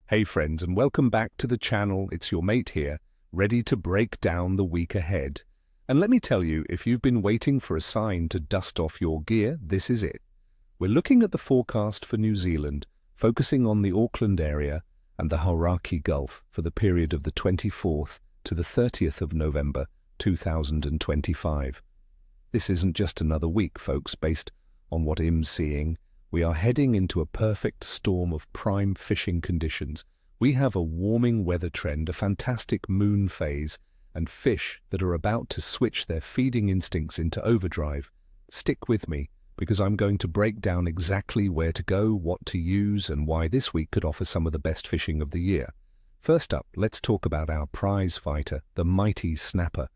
Hey friends, and welcome back to the channel. It's your mate here, ready to break down the week ahead. And let me tell you, if you've been waiting for a sign to dust off your gear, this is it. We're looking at the forecast for New Zealand, focusing on the Auckland area and the Hauraki Gulf for the period of the 24th to the 30th of November 2025. This isn't just another week, folks. Based on what I'm seeing, we are heading into a perfect storm of prime fishing conditions. We have a warming weather trend, a fantastic moon phase, and fish that are about to switch their feeding instincts into overdrive. Stick with me, because I'm going to break down exactly where to go, what to use, and why this week could offer some of the best fishing of the year. First up, let's talk about our prize fighter, the mighty snapper.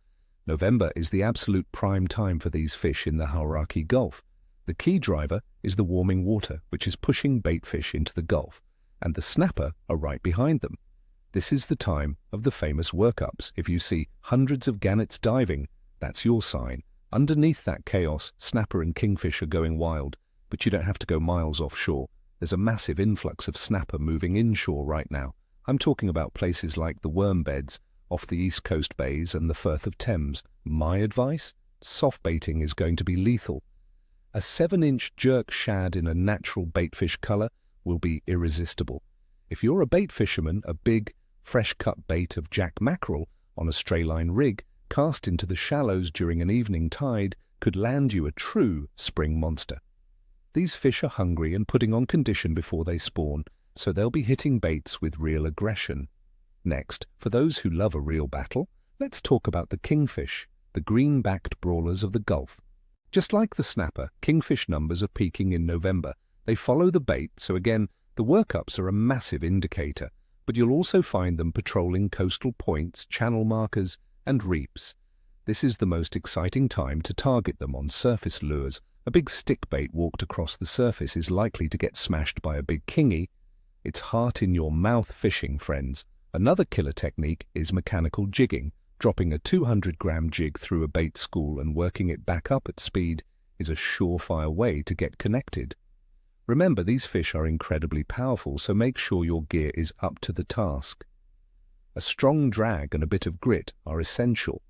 November is the absolute prime time for these fish in the Hauraki Gulf. The key driver is the warming water, which is pushing baitfish into the Gulf, and the snapper are right behind them. This is the time of the famous workups. If you see hundreds of gannets diving, that's your sign. Underneath that chaos, snapper and kingfish are going wild, but you don't have to go miles offshore. There's a massive influx of snapper moving inshore right now. I'm talking about places like the worm beds off the east coast bays and the Firth of Thames. My advice? Soft baiting is going to be lethal. A 7-inch jerk shad in a natural baitfish color will be irresistible. If you're a bait fisherman, a big, fresh-cut bait of jack mackerel on a strayline rig cast into the shallows during an evening tide could land you a true spring monster. These fish are hungry and putting on condition before they spawn, so they'll be hitting baits with real aggression. Next, for those who love a real battle, let's talk about the kingfish, the green-backed brawlers of the Gulf. Just like the snapper, kingfish numbers are peaking in November. They follow the bait, so again, the workups are a massive indicator, but you'll also find them patrolling coastal points, channel markers, and reefs. This is the most exciting time to target them on surface lures. A big stick bait walked across the surface is likely to get smashed by a big kingy. It's heart-in-your-mouth fishing, friends. Another killer technique is mechanical jigging. Dropping a 200-gram jig through a bait school and working it back up at speed is a surefire way to get connected. Remember, these fish are incredibly powerful, so make sure your gear is up to the task. A strong drag and a bit of grit are essential.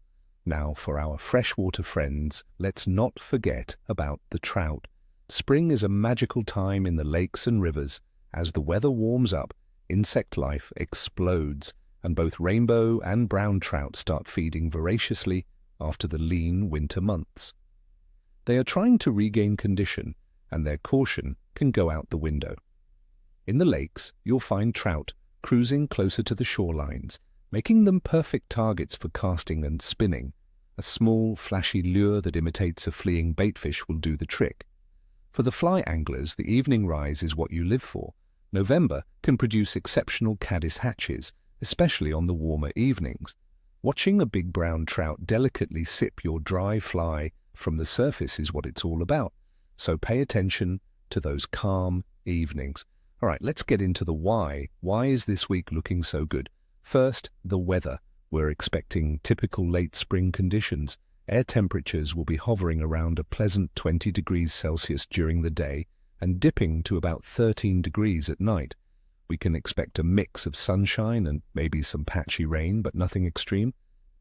Now, for our freshwater friends, let's not forget about the trout. Spring is a magical time in the lakes and rivers. As the weather warms up, insect life explodes, and both rainbow and brown trout start feeding voraciously after the lean winter months. They are trying to regain condition, and their caution can go out the window. In the lakes, you'll find trout cruising closer to the shorelines, making them perfect targets for casting and spinning. A small, flashy lure that imitates a fleeing baitfish will do the trick. For the fly anglers, the evening rise is what you live for. November can produce exceptional caddis hatches, especially on the warmer evenings. Watching a big brown trout delicately sip your dry fly from the surface is what it's all about. So pay attention to those calm evenings. All right, let's get into the why. Why is this week looking so good? First, the weather. We're expecting typical late spring conditions. Air temperatures will be hovering around a pleasant 20 degrees Celsius during the day and dipping to about 13 degrees at night. We can expect a mix of sunshine and maybe some patchy rain, but nothing extreme.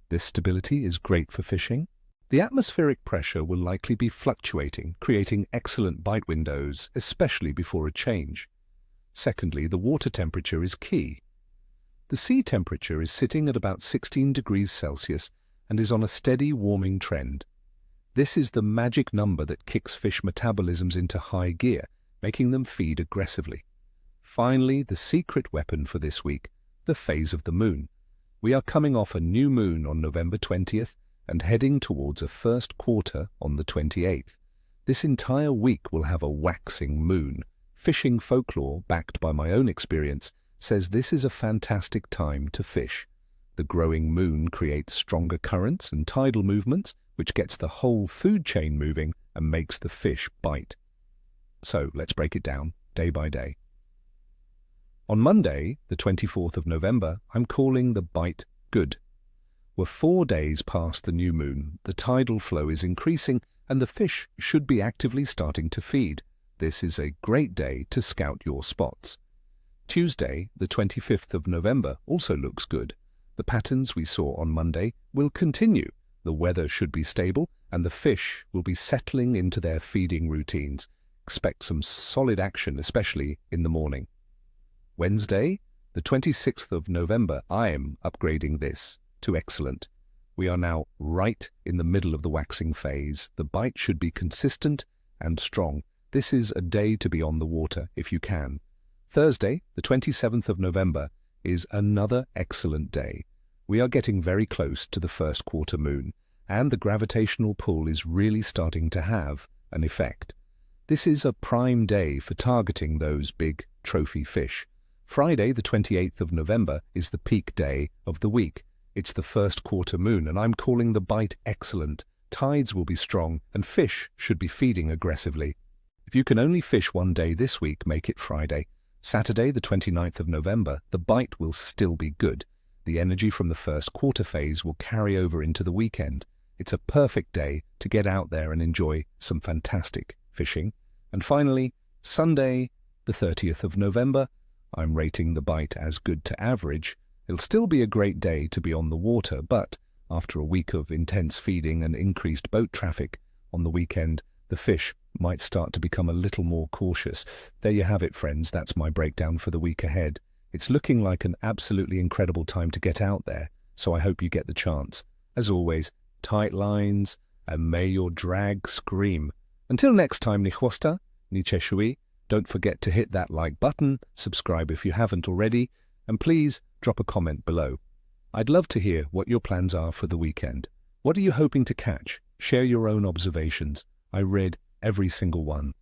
This stability is great for fishing. The atmospheric pressure will likely be fluctuating, creating excellent bite windows, especially before a change. Secondly, the water temperature is key. The sea temperature is sitting at about 16 degrees Celsius and is on a steady warming trend. This is the magic number that kicks fish metabolisms into high gear, making them feed aggressively. Finally, the secret weapon for this week, the phase of the moon. We are coming off a new moon on November 20th and heading towards a first quarter on the 28th. This entire week will have a waxing moon. Fishing folklore, backed by my own experience, says this is a fantastic time to fish. The growing moon creates stronger currents and tidal movements, which gets the whole food chain moving and makes the fish bite. So let's break it down day by day. On Monday, the 24th of November, I'm calling the bite good. We're 4 days past the new moon, the tidal flow is increasing, and the fish should be actively starting to feed. This is a great day to scout your spots. Tuesday, the 25th of November, also looks good. The patterns we saw on Monday will continue. The weather should be stable, and the fish will be settling into their feeding routines. Expect some solid action, especially in the morning. Wednesday, the 26th of November, I am upgrading this to excellent. We are now right in the middle of the waxing phase. The bite should be consistent and strong. This is a day to be on the water if you can. Thursday, the 27th of November, is another excellent day. We are getting very close to the first quarter moon, and the gravitational pull is really starting to have an effect. This is a prime day for targeting those big trophy fish. Friday, the 28th of November, is the peak day of the week. It's the first quarter moon, and I'm calling the bite excellent. Tides will be strong, and fish should be feeding aggressively. If you can only fish one day this week, make it Friday. Saturday, the 29th of November, the bite will still be good. The energy from the first quarter phase will carry over into the weekend. It's a perfect day to get out there and enjoy some fantastic fishing. And finally, Sunday, the 30th of November, I'm rating the bite as good to average. It'll still be a great day to be on the water, but after a week of intense feeding and increased boat traffic on the weekend, the fish might start to become a little more cautious. There you have it, friends. That's my breakdown for the week ahead. It's looking like an absolutely incredible time to get out there, so I hope you get the chance. As always, tight lines, and may your drag scream. Until next time, ni chłosta, ni cheshui. Don't forget to hit that like button, subscribe if you haven't already, and please drop a comment below. I'd love to hear what your plans are for the weekend. What are you hoping to catch? Share your own observations. I read every single one.